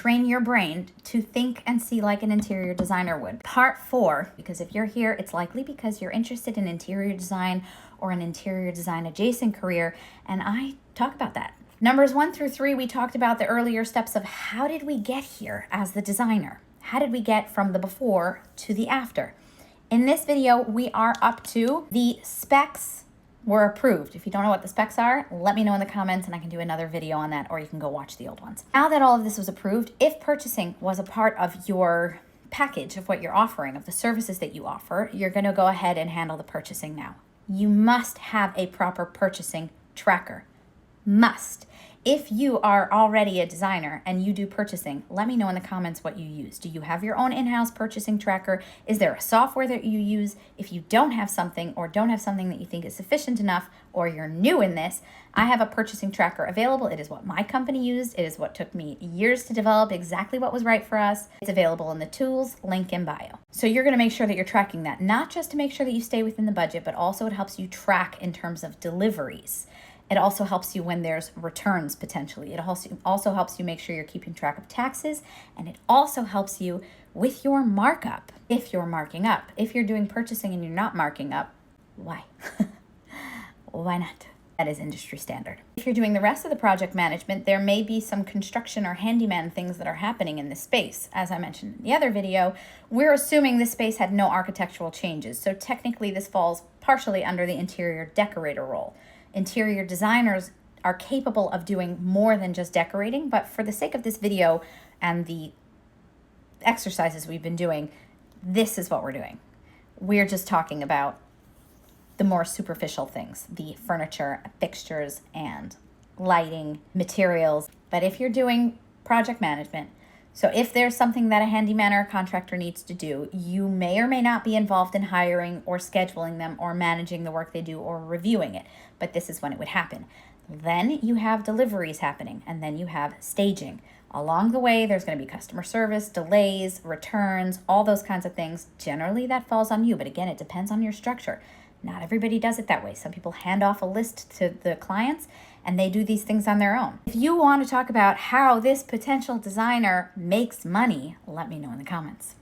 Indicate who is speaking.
Speaker 1: train your brain to think and see like an interior designer would. Part 4, because if you're here, it's likely because you're interested in interior design or an interior design adjacent career, and I talk about that. Numbers 1 through 3, we talked about the earlier steps of how did we get here as the designer? How did we get from the before to the after? In this video, we are up to the specs were approved. If you don't know what the specs are, let me know in the comments and I can do another video on that, or you can go watch the old ones. Now that all of this was approved, if purchasing was a part of your package of what you're offering, of the services that you offer, you're going to go ahead and handle the purchasing now. You must have a proper purchasing tracker. Must. If you are already a designer and you do purchasing, let me know in the comments what you use. Do you have your own in-house purchasing tracker? Is there a software that you use? If you don't have something or don't have something that you think is sufficient enough, or you're new in this, I have a purchasing tracker available. It is what my company used. It is what took me years to develop exactly what was right for us. It's available in the tools, link in bio. So you're going to make sure that you're tracking that, not just to make sure that you stay within the budget, but also it helps you track in terms of deliveries. It also helps you when there's returns potentially. It also helps you make sure you're keeping track of taxes, and it also helps you with your markup if you're marking up. If you're doing purchasing and you're not marking up, why? Why not? That is industry standard. If you're doing the rest of the project management, there may be some construction or handyman things that are happening in this space. As I mentioned in the other video, we're assuming this space had no architectural changes, so technically this falls partially under the interior decorator role. Interior designers are capable of doing more than just decorating, but for the sake of this video and the exercises we've been doing, this is what we're doing. We're just talking about the more superficial things, the furniture, fixtures, and lighting, materials. But if you're doing project management, so if there's something that a handyman or a contractor needs to do, you may or may not be involved in hiring or scheduling them or managing the work they do or reviewing it, but this is when it would happen. Then you have deliveries happening, and then you have staging. Along the way, there's going to be customer service, delays, returns, all those kinds of things. Generally, that falls on you, but again, it depends on your structure. Not everybody does it that way. Some people hand off a list to the clients and they do these things on their own. If you want to talk about how this potential designer makes money, let me know in the comments.